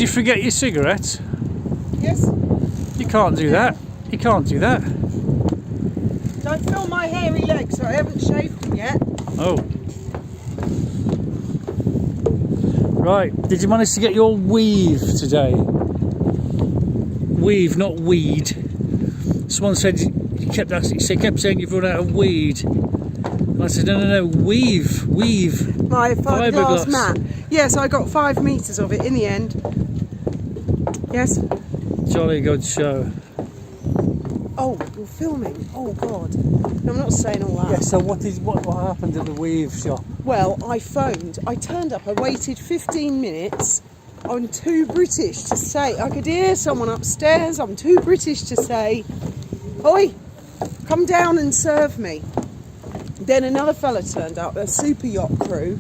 you forget your cigarettes? Yes. You can't do that. You can't do that. Don't film my hairy legs, so I haven't shaved them yet. Oh. Right, did you manage to get your weave today? Weave, not weed. Someone said you kept saying you've run out of weed. And I said, no, weave. My fiberglass mat. Yes, I got 5 metres of it in the end. Yes. Jolly good show. Oh, you're filming. Oh God. No, I'm not saying all that. Yeah, so what happened at the weave shop? Well, I turned up, I waited 15 minutes. I'm too British to say, I could hear someone upstairs, I'm too British to say, oi, come down and serve me. Then another fella turned up, a super yacht crew,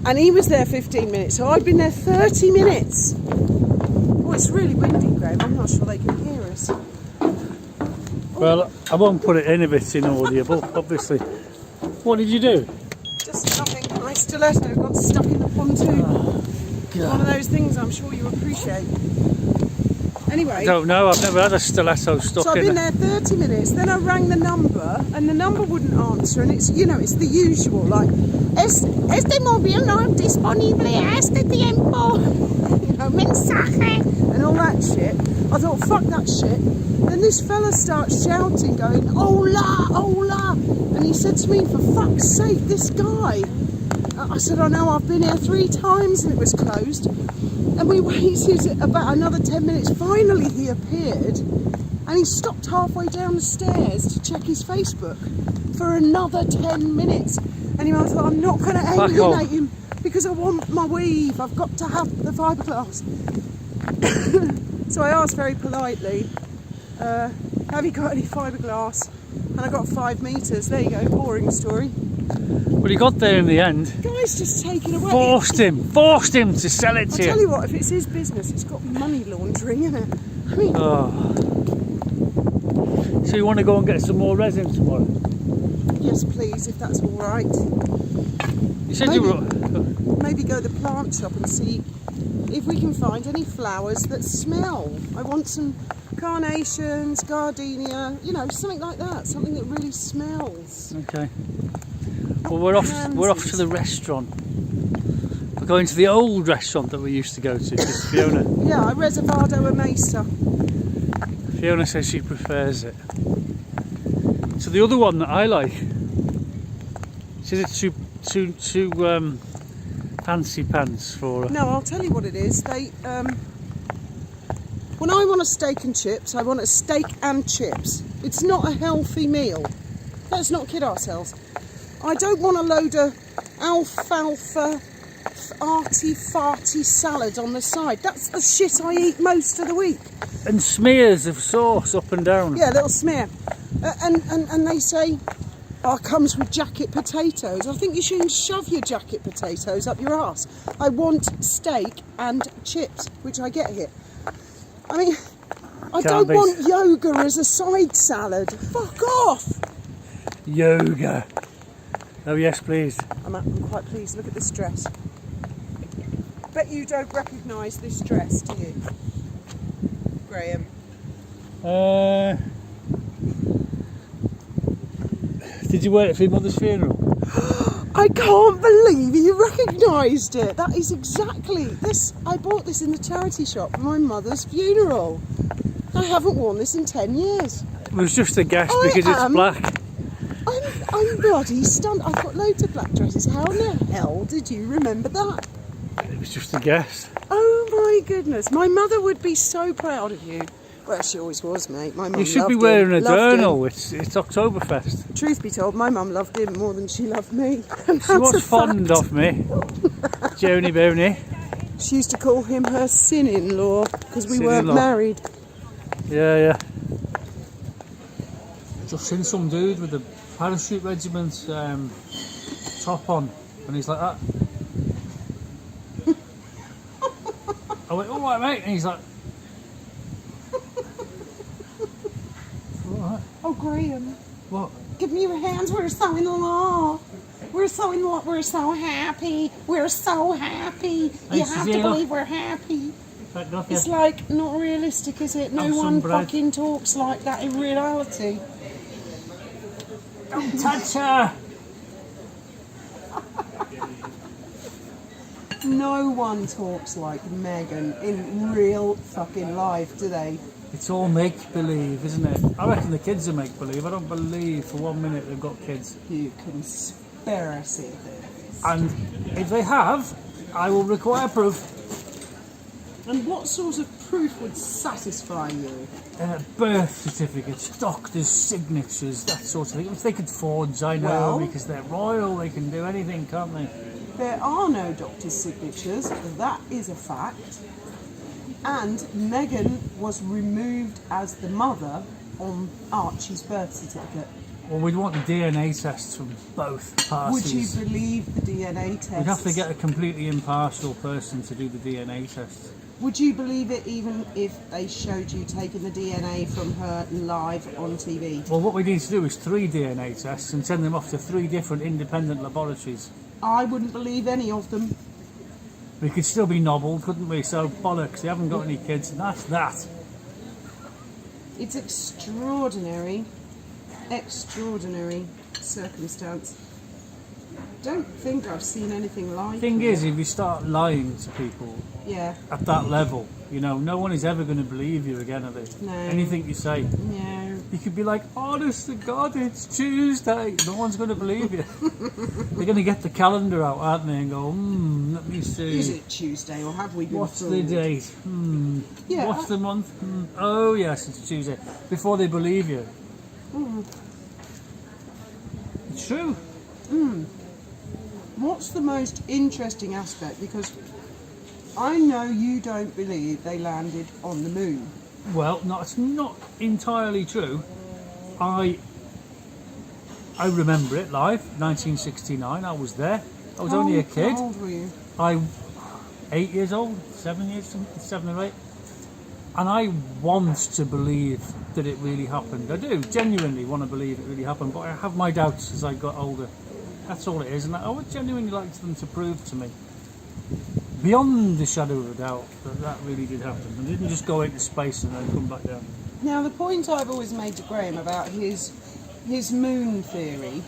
and he was there 15 minutes, so I'd been there 30 minutes. Oh, it's really windy, Graham, I'm not sure they can hear us. Well, I won't put it in if it's inaudible, obviously. What did you do? Just nothing. My stiletto got stuck in the pontoon. Oh, One of those things I'm sure you appreciate. Anyway. I don't know, I've never had a stiletto stuck in. So I've been there 30 minutes, then I rang the number, and the number wouldn't answer, and it's, you know, it's the usual, like, este móvil no es disponible, este tiempo, you know, mensaje, and all that shit. I thought, fuck that shit. Then this fella starts shouting, going, hola, hola, and he said to me, for fuck's sake, this guy. I said, I know, I've been here 3 times and it was closed. And we waited about another 10 minutes. Finally he appeared and he stopped halfway down the stairs to check his Facebook for another 10 minutes. Anyway, I thought, I'm not going to alienate him because I want my weave. I've got to have the fiberglass. So I asked very politely, have you got any fiberglass? And I got 5 metres. There you go, boring story. Well, he got there in the end. The guy's just taken away. Forced him to sell it to you. I'll tell you what, if it's his business, it's got money laundering in it. I mean, So you want to go and get some more resin tomorrow? yes, please, if that's all right. You said Maybe go to the plant shop and see if we can find any flowers that smell. I want some carnations, gardenia, you know, something like that, something that really smells. Okay. Well, we're off to the restaurant. We're going to the old restaurant that we used to go to, because Fiona... Yeah, I reservado a mesa. Fiona says she prefers it. So the other one that I like, she says it's too fancy pants for her. No, I'll tell you what it is. They, when I want a steak and chips, I want a steak and chips. It's not a healthy meal. Let's not kid ourselves. I don't want a load of alfalfa, arty-farty salad on the side. That's the shit I eat most of the week. And smears of sauce up and down. Yeah, a little smear. And they say, oh, it comes with jacket potatoes. I think you shouldn't shove your jacket potatoes up your arse. I want steak and chips, which I get here. I mean, I don't want yoga as a side salad. Fuck off! Yoga. Oh yes, please. I'm quite pleased. Look at this dress. Bet you don't recognise this dress, do you, Graham? Did you wear it for your mother's funeral? I can't believe you recognised it. That is exactly this. I bought this in the charity shop for my mother's funeral. I haven't worn this in 10 years. It was just a guess because it's black. I'm bloody stunned. I've got loads of black dresses. How in the hell did you remember that? It was just a guess. Oh my goodness. My mother would be so proud of you. Well, she always was, mate. My mum You should be wearing a journal. It's Oktoberfest. Truth be told, my mum loved him more than she loved me. She was fond of me. Joni Boney. She used to call him her sin-in-law because we weren't married. Yeah. Just seen some dude with a parachute regiment top on, and he's like that. I went, all right, mate, and he's like, all right. Oh, Graham. What? Give me your hands. We're so in love. We're so in love. We're so happy. We're so happy. You have to believe we're happy. It's like not realistic, is it? No one fucking talks like that in reality. Don't touch her! No one talks like Meghan in real fucking life, do they? It's all make-believe, isn't it? I reckon the kids are make-believe. I don't believe for 1 minute they've got kids. You conspiracy theorists. And if they have, I will require proof. And what sort of proof would satisfy you? Birth certificates, doctors' signatures, that sort of thing. If they could forge, I know, because they're royal, they can do anything, can't they? There are no doctor's signatures, that is a fact. And Meghan was removed as the mother on Archie's birth certificate. Well, we'd want DNA tests from both parties. Would you believe the DNA tests? We'd have to get a completely impartial person to do the DNA test. Would you believe it even if they showed you taking the DNA from her live on TV? Well, what we need to do is 3 DNA tests and send them off to 3 different independent laboratories. I wouldn't believe any of them. We could still be nobbled, couldn't we? So, bollocks, they haven't got any kids, and that's that. It's extraordinary circumstance. Don't think I've seen anything like it. The thing is, if you start lying to people at that level, you know, no one is ever going to believe you again, are they? No. Anything you say. No. You could be like, honest to God, it's Tuesday. No one's going to believe you. They're going to get the calendar out, aren't they, and go, let me see. Is it Tuesday, or have we been What's fooled? the date? Yeah. What's the month? Oh, yes, it's Tuesday. Before they believe you. It's true. What's the most interesting aspect? Because I know you don't believe they landed on the moon. Well, no, it's not entirely true. I remember it live, 1969. I was there. I was only a kid. How old were you? 8 years old, 7 or 8. And I want to believe that it really happened. I do genuinely want to believe it really happened, but I have my doubts as I got older. That's all it is, and I would genuinely like them to prove to me, beyond the shadow of a doubt, that that really did happen. And didn't just go into space and then come back down. Now, the point I've always made to Graham about his moon theory,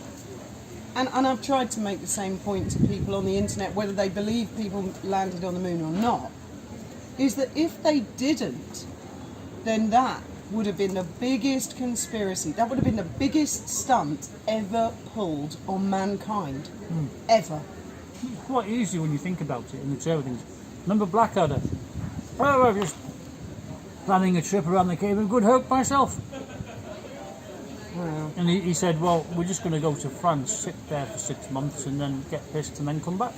and I've tried to make the same point to people on the internet, whether they believe people landed on the moon or not, is that if they didn't, then that would have been the biggest conspiracy. That would have been the biggest stunt ever pulled on mankind. Ever. It's quite easy when you think about it in the chair things. Remember Blackadder? Oh, I'm just planning a trip around the Cape of Good Hope myself. Wow. And he said, well, we're just going to go to France, sit there for 6 months and then get pissed and then come back.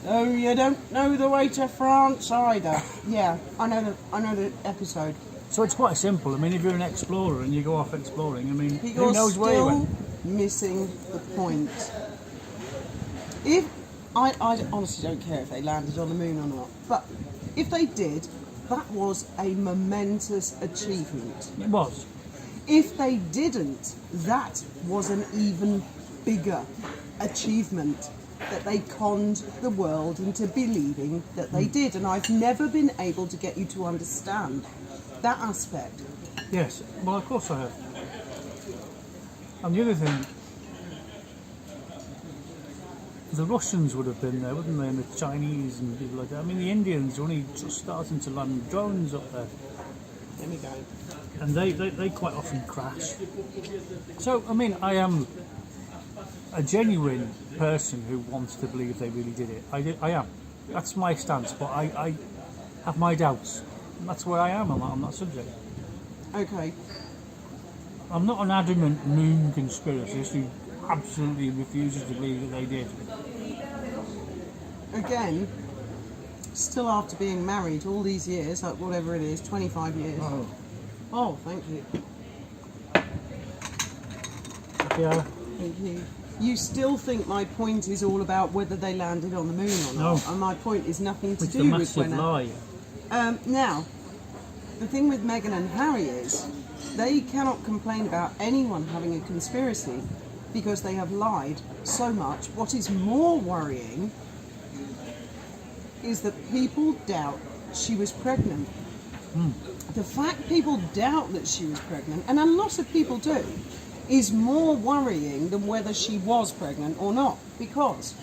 Oh, you don't know the way to France either. Yeah, I know the episode. So it's quite simple. I mean, if you're an explorer and you go off exploring, I mean, You're who knows where you went? still missing the point. If I honestly don't care if they landed on the moon or not, but if they did, that was a momentous achievement. It was. If they didn't, that was an even bigger achievement, that they conned the world into believing that they did. And I've never been able to get you to understand that aspect. Yes, well, of course I have. And the other thing, the Russians would have been there, wouldn't they, and the Chinese and people like that. I mean, the Indians are only just starting to land drones up there. There we go. And they quite often crash. So, I mean, I am a genuine person who wants to believe they really did it. I am. That's my stance, but I have my doubts. And that's where I am on that subject. Okay. I'm not an adamant moon conspiracist who absolutely refuses to believe that they did. Again, still after being married all these years, like whatever it is, 25 years. Oh, thank you. Yeah. Thank you. You still think my point is all about whether they landed on the moon or not? No. And my point is nothing to It's do a with massive lie. Now, the thing with Meghan and Harry is they cannot complain about anyone having a conspiracy because they have lied so much. What is more worrying is that people doubt she was pregnant. The fact people doubt that she was pregnant, and a lot of people do, is more worrying than whether she was pregnant or not, because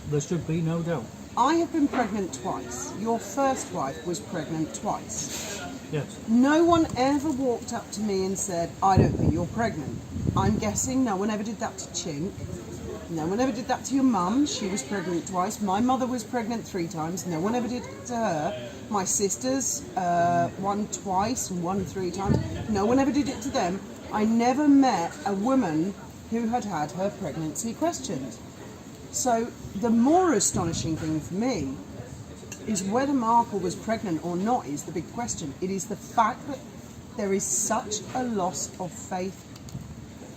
There should be no doubt. I have been pregnant twice. Your first wife was pregnant twice. Yes. No one ever walked up to me and said, I don't think you're pregnant. I'm guessing no one ever did that to Chink. No one ever did that to your mum. She was pregnant twice. My mother was pregnant 3 times. No one ever did it to her. My sisters, one twice and one 3 times. No one ever did it to them. I never met a woman who had had her pregnancy questioned. So the more astonishing thing for me is whether Markle was pregnant or not is the big question. It is the fact that there is such a loss of faith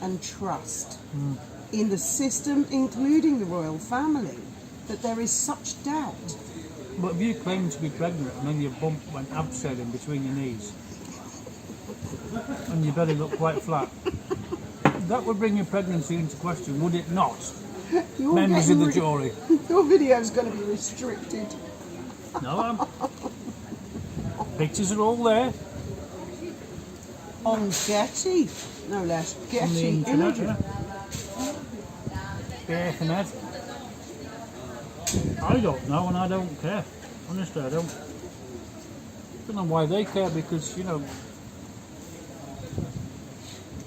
and trust in the system, including the royal family, that there is such doubt. But if you claim to be pregnant and then your bump went abseiling between your knees and your belly looked quite flat, that would bring your pregnancy into question, would it not? You're Members of the getting jury. Your video's going to be restricted. No, pictures are all there. On Getty, no less. On the Getty internet, imagery. The internet. I don't know and I don't care. Honestly, I don't know why they care, because, you know,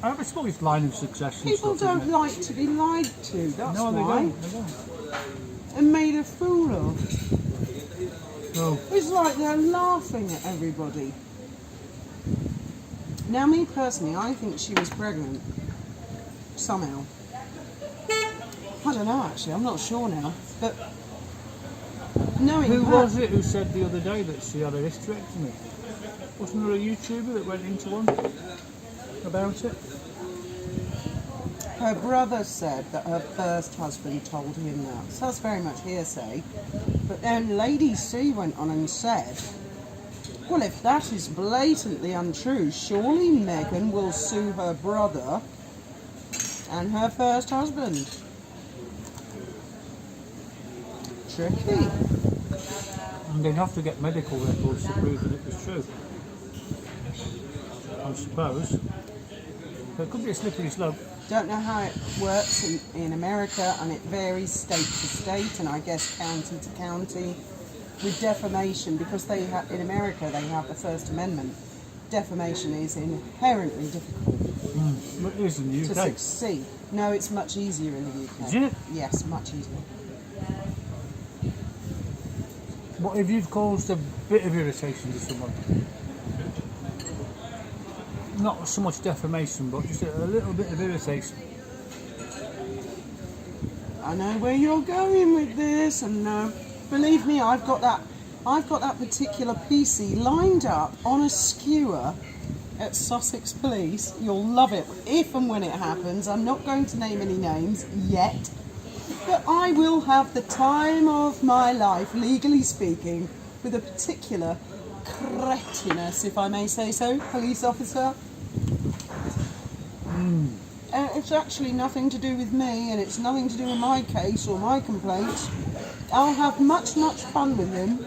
I suppose it's line of success and People stuff, don't isn't like to be lied to, that's it? No, they why. don't. They don't. And made a fool of. No. It's like they're laughing at everybody. Now, me personally, I think she was pregnant. Somehow. I don't know, actually. I'm not sure now. But knowing Who her, was it who said the other day that she had a hysterectomy? Wasn't there a YouTuber that went into one about it? her brother said that her first husband told him that. So that's very much hearsay. But then Lady C went on and said, well, if that is blatantly untrue, surely Meghan will sue her brother and her first husband. Tricky. And they'd have to get medical records to prove that it was true, I suppose. But it could be a slippery slope. Don't know how it works in America, and it varies state to state, and I guess county to county. With defamation, because they have in America they have the First Amendment, defamation is inherently difficult But it is in the to UK. succeed. No, it's much easier in the UK. Is it? Yes, much easier. What if you've caused a bit of irritation to someone? Not so much defamation, but just a little bit of irritation. I know where you're going with this, and believe me, I've got that particular PC lined up on a skewer at Sussex Police. You'll love it if and when it happens. I'm not going to name any names yet, but I will have the time of my life, legally speaking, with a particular cretinous, if I may say so, police officer. It's actually nothing to do with me, and it's nothing to do with my case or my complaints. I'll have much, much fun with him.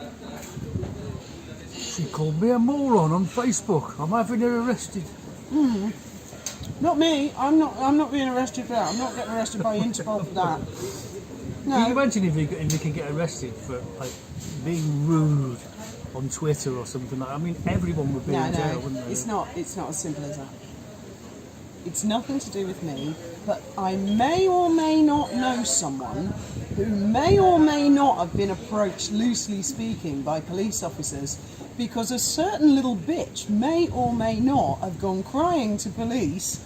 She called me a moron on Facebook. I'm having her arrested. Not me. I'm not being arrested for that. I'm not getting arrested by Interpol for that. Can you No. imagine if you could get arrested for like being rude on Twitter or something like that? I mean, everyone would be in jail, wouldn't they? It's not as simple as that. It's nothing to do with me, but I may or may not know someone who may or may not have been approached, loosely speaking, by police officers because a certain little bitch may or may not have gone crying to police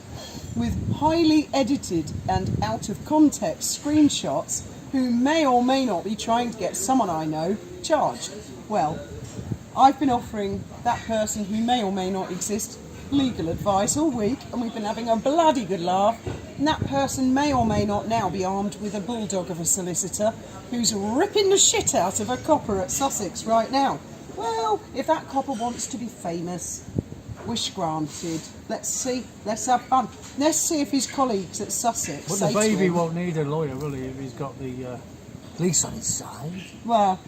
with highly edited and out of context screenshots who may or may not be trying to get someone I know charged. Well, I've been offering that person who may or may not exist legal advice all week, and we've been having a bloody good laugh, and that person may or may not now be armed with a bulldog of a solicitor who's ripping the shit out of a copper at Sussex right now. Well, if that copper wants to be famous, wish granted. Let's see, let's have fun. Let's see if his colleagues at Sussex But say the to baby him, won't need a lawyer, will he, if he's got the police on his side? well,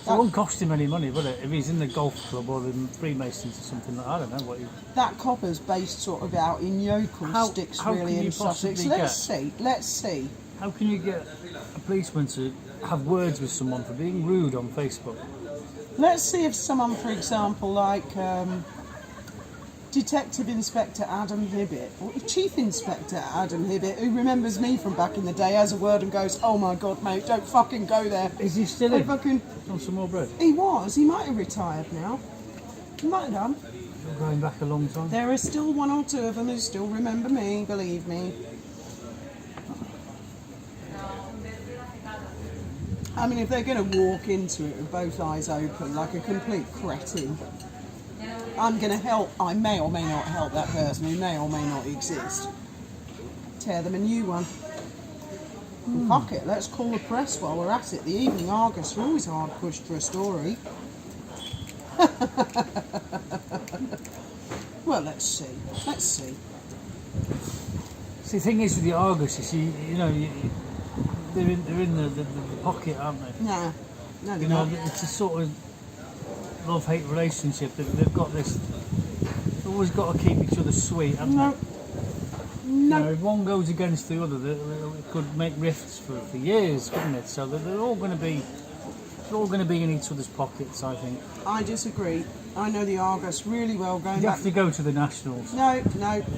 It won't cost him any money, will it? If he's in the golf club or in Freemasons or something like that, I don't know what he... That copper's based sort of out in Yokel Sticks, how really, can you in Sussex. possibly Let's see. How can you get a policeman to have words with someone for being rude on Facebook? Let's see if someone, for example, like Detective Inspector Adam Hibbett, or Chief Inspector Adam Hibbett, who remembers me from back in the day, has a word and goes, "Oh my God, mate, don't fucking go there." Is he still in? On some more bread? He was. He might have retired now. He might have done. You're going back a long time. There are still one or two of them who still remember me, believe me. I mean, if they're going to walk into it with both eyes open like a complete cretin, I'm going to help. I may or may not help that person who may or may not exist. Tear them a new one. Fuck it, let's call the press while we're at it. The Evening Argus are always hard pushed for a story. Well, let's see. Let's see. See, the thing is with the Argus, you see, you know, they're in the pocket, aren't they? No, they're You know, not. it's a sort of love-hate relationship. They've got this. They've always got to keep each other sweet, haven't No. they? No. You know, if one goes against the other, it could make rifts for years, couldn't it? So they're all going to be in each other's pockets, I think. I disagree. I know the Argus really well. Going You back have to go to the Nationals. No,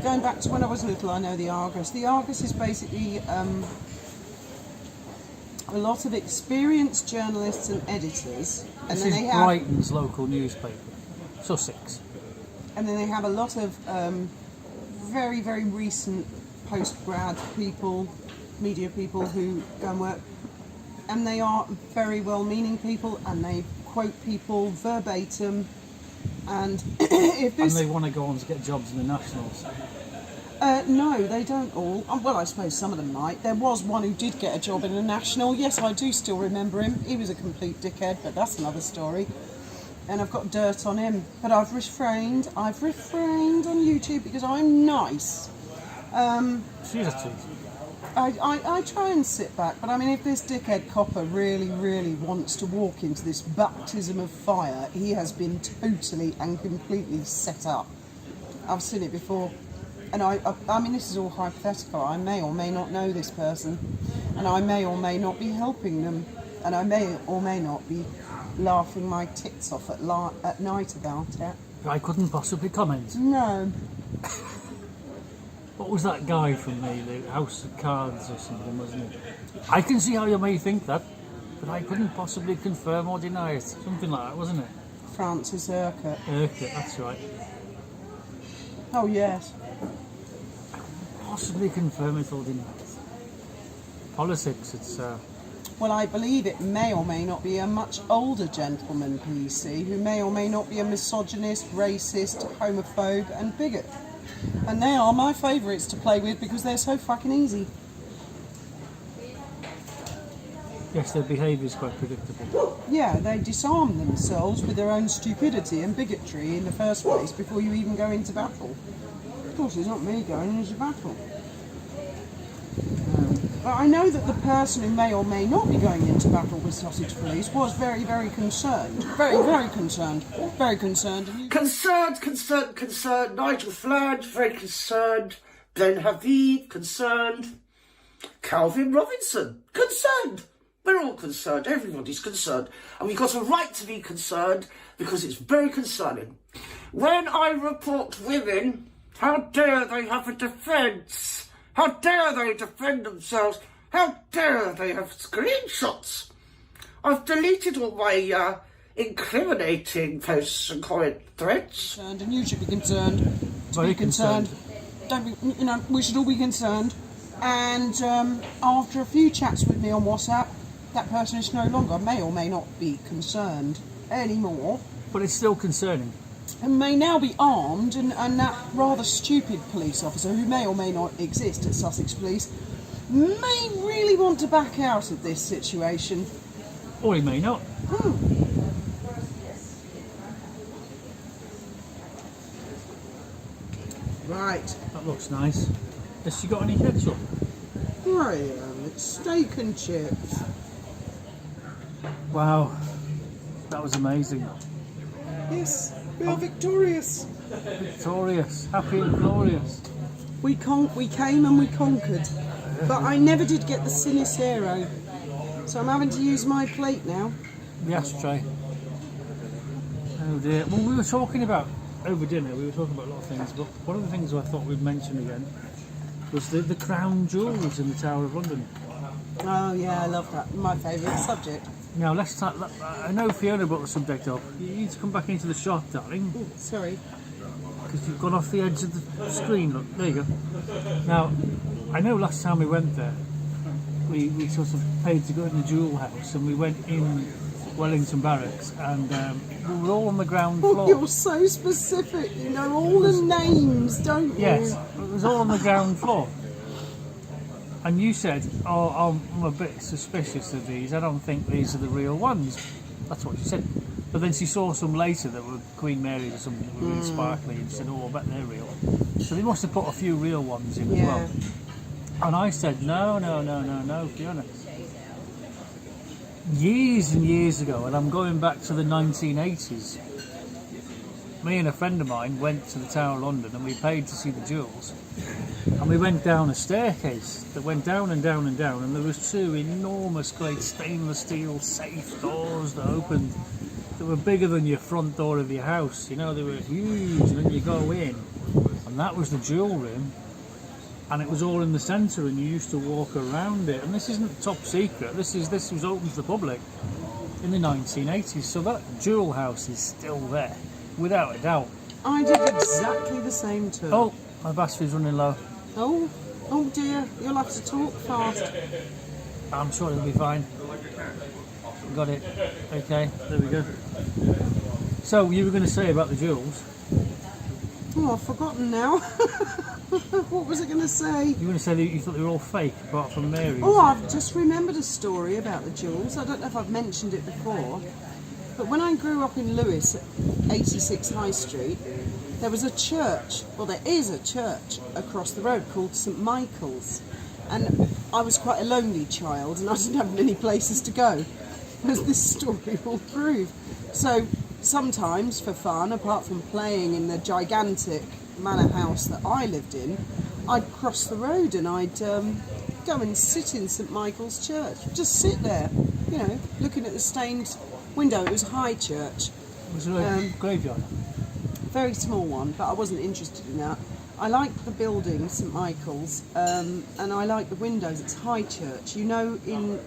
going back to when I was little, I know the Argus. The Argus is basically a lot of experienced journalists and editors, and This then is they have, Brighton's local newspaper, Sussex. and then they have a lot of very, very recent post-grad people, media people who go and work, and they are very well-meaning people, and they quote people verbatim, and if this... And they want to go on to get jobs in the Nationals. No, they don't all. Well, I suppose some of them might. There was one who did get a job in a national. Yes, I do still remember him. He was a complete dickhead, but that's another story. And I've got dirt on him. But I've refrained. on YouTube because I'm nice. She's a cheat. I try and sit back, but I mean, if this dickhead copper really, really wants to walk into this baptism of fire, he has been totally and completely set up. I've seen it before. And I mean, this is all hypothetical. I may or may not know this person, and I may or may not be helping them, and I may or may not be laughing my tits off at night about it. I couldn't possibly comment. No. What was that guy from the House of Cards or something, wasn't it? I can see how you may think that, but I couldn't possibly confirm or deny it. Something like that, wasn't it? Francis Urquhart. Urquhart, that's right. Oh, yes. Possibly confirm it or deny it. Politics, it's... Well, I believe it may or may not be a much older gentleman, PC, who may or may not be a misogynist, racist, homophobe and bigot. And they are my favourites to play with because they're so fucking easy. Yes, their behaviour is quite predictable. Yeah, they disarm themselves with their own stupidity and bigotry in the first place before you even go into battle. Of course, it's not me going into battle. But I know that the person who may or may not be going into battle with Sussex Police was very, very concerned. Very, very concerned. Very concerned. Concerned. Nigel Flange, very concerned. Ben Habib, concerned. Calvin Robinson, concerned. We're all concerned. Everybody's concerned. And we've got a right to be concerned because it's very concerning. When I report women, how dare they have a defence? How dare they defend themselves? How dare they have screenshots? I've deleted all my incriminating posts and comment threads. And you should be concerned. Very concerned. Don't be, we should all be concerned. And after a few chats with me on WhatsApp, that person is no longer, may or may not be concerned anymore. But it's still concerning. And may now be armed, and that rather stupid police officer, who may or may not exist at Sussex Police, may really want to back out of this situation. Or he may not. Right. That looks nice. Has she got any ketchup? Graham, it's steak and chips. Wow. That was amazing. Yes, we are victorious. Victorious, happy and glorious. We came and we conquered. But I never did get the Sinicero. So I'm having to use my plate now. The ashtray. Oh dear. Well, we were talking about, over dinner, we were talking about a lot of things, but one of the things I thought we'd mention again was the crown jewels in the Tower of London. Oh yeah, I love that. My favourite subject. Now, let's start. I know Fiona brought the subject up. You need to come back into the shot, darling, Ooh, sorry. because you've gone off the edge of the screen. Look, there you go. Now, I know last time we went there, we sort of paid to go in the jewel house, and we went in Wellington Barracks, and we were all on the ground floor. Oh, you're so specific. You know all the names, don't you? Yes, it was all on the ground floor. And you said, oh, I'm a bit suspicious of these. I don't think these are the real ones. That's what you said. But then she saw some later that were Queen Mary's or something that were really sparkly, and she said, oh, I bet they're real. So they must have put a few real ones in as well. And I said, no, Fiona. Years and years ago, and I'm going back to the 1980s, me and a friend of mine went to the Tower of London and we paid to see the jewels. And we went down a staircase that went down and down and down, and there was two enormous, great stainless steel safe doors that opened that were bigger than your front door of your house. You know, they were huge, and then you go in, and that was the jewel room, and it was all in the centre, and you used to walk around it. And this isn't top secret. This was open to the public in the 1980s. So that jewel house is still there, without a doubt. I did exactly the same too. Oh, my battery's running low. Oh dear, you'll have to talk fast. I'm sure it'll be fine. Got it. Okay, there we go. So, you were going to say about the jewels? Oh, I've forgotten now. What was I going to say? You were going to say that you thought they were all fake, apart from Mary's. Oh, I've just remembered a story about the jewels. I don't know if I've mentioned it before. But when I grew up in Lewes at 86 High Street, there was a church, well there is a church across the road called St Michael's, and I was quite a lonely child and I didn't have many places to go, as this story will prove. So sometimes for fun, apart from playing in the gigantic manor house that I lived in, I'd cross the road and I'd go and sit in St Michael's church, just sit there, you know, looking at the stained window. It was a high church. Was it a graveyard? Very small one, but I wasn't interested in that. I liked the building, St Michael's, and I liked the windows. It's high church, you know. In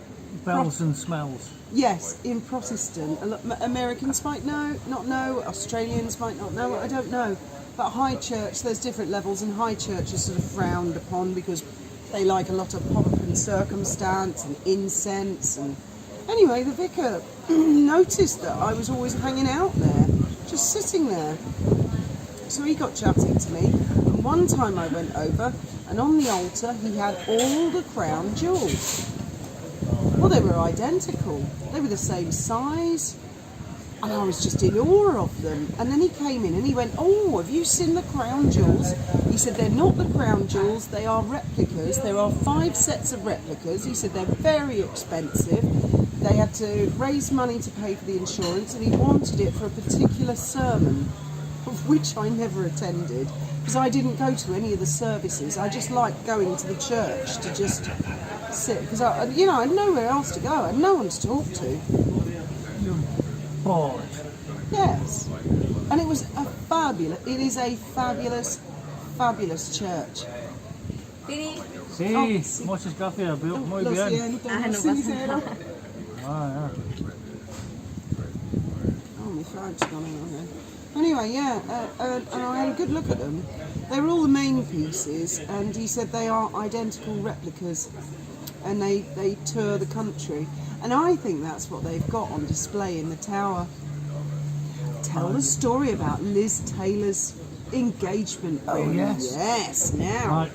Bells and smells. yes, in Protestant, Americans might not know. Australians might not know. I don't know. But high church, there's different levels, and high church is sort of frowned upon because they like a lot of pomp and circumstance and incense. And anyway, the vicar noticed that I was always hanging out there, just sitting there. So he got chatting to me, and one time I went over, and on the altar he had all the crown jewels. Well, they were identical. They were the same size, and I was just in awe of them. And then he came in and he went, "Oh, have you seen the crown jewels?" He said, "They're not the crown jewels, they are replicas. There are 5 sets of replicas." He said, "They're very expensive. They had to raise money to pay for the insurance, and he wanted it for a particular sermon, of which I never attended, because I didn't go to any of the services. I just liked going to the church to just sit, because I had nowhere else to go. I had no one to talk to." You're bored. Yes, and it is a fabulous church. Sí, muchas gracias. Muy Lo bien. siento, no sí, pasa cero. nada. Ah, Oh, my flag's gone on there. Anyway, yeah, and I had a good look at them. They were all the main pieces, and he said they are identical replicas, and they tour the country. And I think that's what they've got on display in the tower. Tell the story about Liz Taylor's engagement. Oh, yes. Yes, now. Right.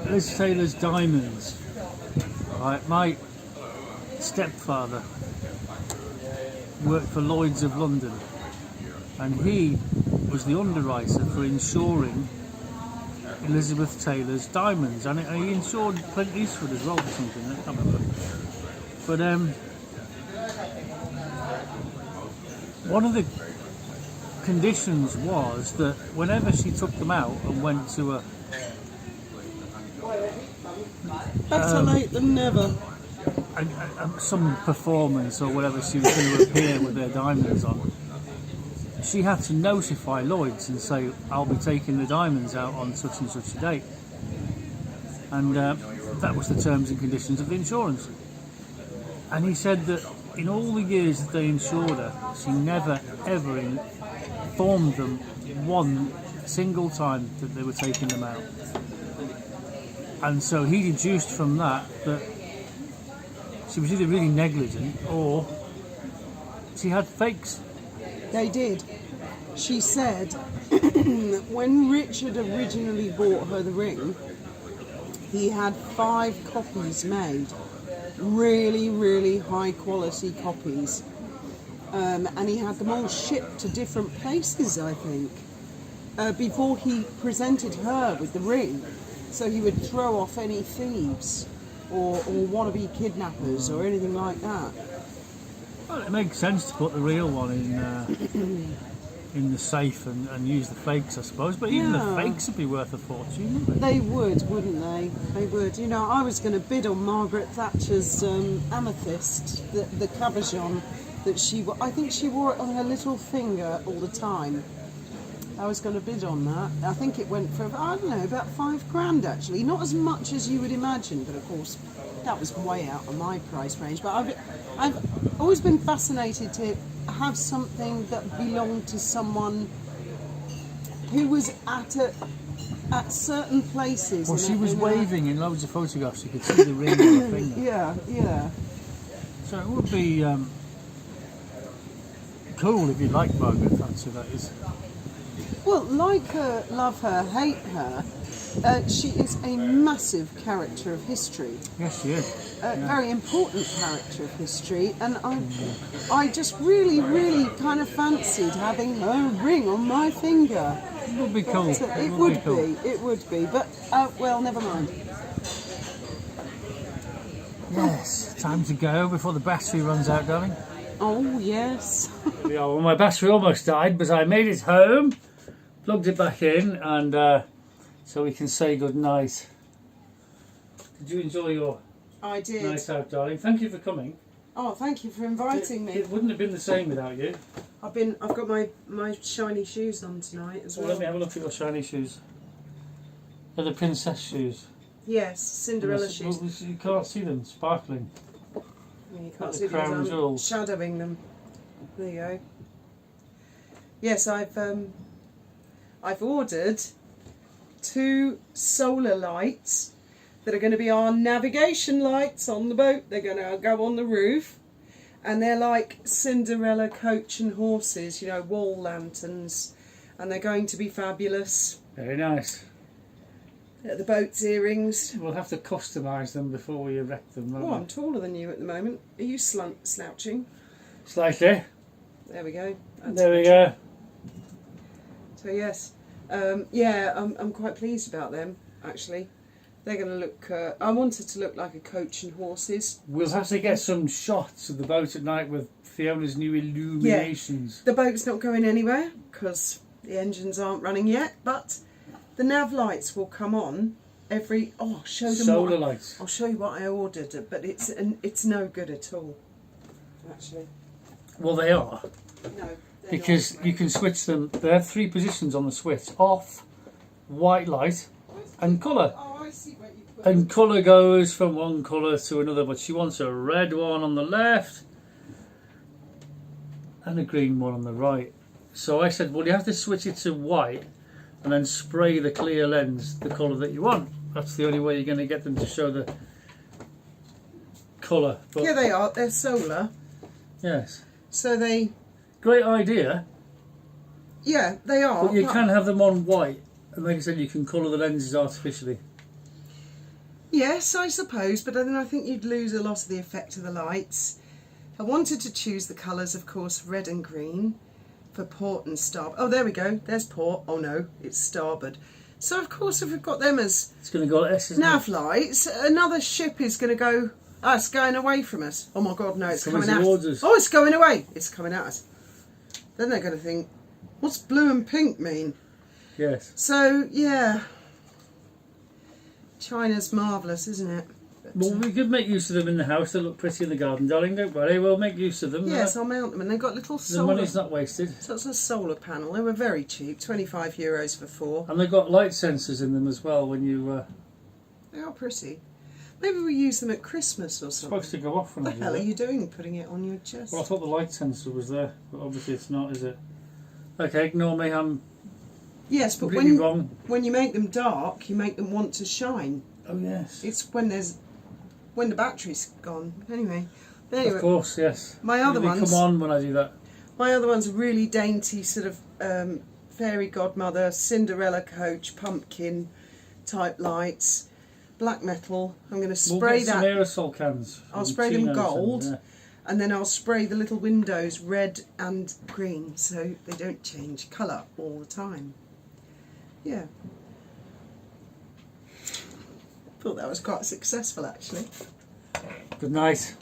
Liz Taylor's diamonds. Right, my stepfather worked for Lloyd's of London, and he was the underwriter for insuring Elizabeth Taylor's diamonds, and he insured Clint Eastwood as well or something, I can't remember. But One of the conditions was that whenever she took them out and went to Better late than never. some performance or whatever she was going to appear with her diamonds on, she had to notify Lloyd's and say, I'll be taking the diamonds out on such and such a date. And that was the terms and conditions of the insurance. And he said that in all the years that they insured her, she never ever informed them one single time that they were taking them out. And so he deduced from that she was either really negligent or she had fakes. They did. She said when Richard originally bought her the ring, he had 5 copies made, really, really high quality copies, and he had them all shipped to different places, I think, before he presented her with the ring, so he would throw off any thieves or wannabe kidnappers or anything like that. Well, it makes sense to put the real one in the safe and use the fakes, I suppose. But even the fakes would be worth a fortune, wouldn't they? They would, wouldn't they? They would. You know, I was going to bid on Margaret Thatcher's amethyst, the cabochon that I think she wore it on her little finger all the time. I was going to bid on that. I think it went for, I don't know, about £5,000 actually. Not as much as you would imagine, but of course that was way out of my price range. But I've always been fascinated to have something that belonged to someone who was at certain places. Well, she was waving in loads of photographs. You could see the ring on her finger. Yeah. So it would be cool if you liked Margaret Thatcher, that is. Well, like her, love her, hate her, she is a massive character of history. Yes, she is. Very important character of history, and I just really, really kind of fancied having her ring on my finger. It would be cool. It would be, but well, never mind. Yes, time to go before the battery runs out, darling. Oh, yes. Yeah, well, my battery almost died, but I made it home, plugged it back in, and so we can say good night. Did you enjoy your I did. night out, darling? Thank you for coming. Oh, thank you for inviting me. It wouldn't have been the same without you. I've got my shiny shoes on tonight as well. Let me have a look at your shiny shoes. They're the princess shoes. Yes, Cinderella shoes. Well, you can't see them, sparkling. You can't the see crown them, jewels. shadowing them. There you go. Yes, I've ordered 2 solar lights that are going to be our navigation lights on the boat. They're going to go on the roof, and they're like Cinderella coach and horses, you know, wall lanterns, and they're going to be fabulous. Very nice. The boat's earrings. We'll have to customise them before we erect them. Oh, I'm taller than you at the moment. Are you slouching? Slightly. There we go. There we go. So yes, I'm quite pleased about them actually. They're going to look. I want it to look like a coach and horses. We'll have to get some shots of the boat at night with Fiona's new illuminations. The boat's not going anywhere because the engines aren't running yet, but the nav lights will come on every. Oh, I'll show them. Solar lights. I'll show you what I ordered, but it's no good at all. Actually. Well, they are. No. Because you can switch them. They have 3 positions on the switch: off, white light, and colour. Oh, I see what you put. And colour goes from one colour to another, but she wants a red one on the left and a green one on the right. So I said, well, you have to switch it to white and then spray the clear lens the colour that you want. That's the only way you're going to get them to show the colour. But Here they are. They're solar. yes. So they. Great idea. Yeah, they are. But you can have them on white. And like I said, you can colour the lenses artificially. Yes, I suppose, but then I think you'd lose a lot of the effect of the lights. I wanted to choose the colours, of course, red and green for port and starboard. Oh, there we go. There's port. Oh no, it's starboard. So of course, if we've got them as It's going to go like this, isn't nav it? lights, another ship is going to go. Oh, it's going away from us. Oh my God, no, it's coming Coming at towards us. us. Oh, it's going away. It's coming at us. Then they're going to think, what's blue and pink mean? Yes. So, yeah. China's marvellous, isn't it? But, Well, we could make use of them in the house. They look pretty in the garden, darling. Don't worry, we'll make use of them. yes, I'll mount them. And they've got little The solar... money's not wasted. So it's a solar panel. They were very cheap, €25 for 4. And they've got light sensors in them as well when you... They are pretty. Maybe we use them at Christmas or something. supposed to go off when What I the do hell are that. you doing, putting it on your chest? Well, I thought the light sensor was there, but obviously it's not, is it? Okay, ignore me, I'm Yes, but completely wrong. when you make them dark, you make them want to shine. Oh, yes. It's when the battery's gone. Anyway, Of course, yes. my other Really ones- come on when I do that. my other one's a really dainty sort of fairy godmother, Cinderella coach, pumpkin type lights, black metal. I'm going to spray We'll get some that, aerosol cans. I'll from spray them Chino's gold. and, and then I'll spray the little windows red and green so they don't change colour all the time. Yeah. Thought that was quite successful actually. Good night,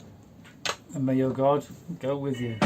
and may your God go with you.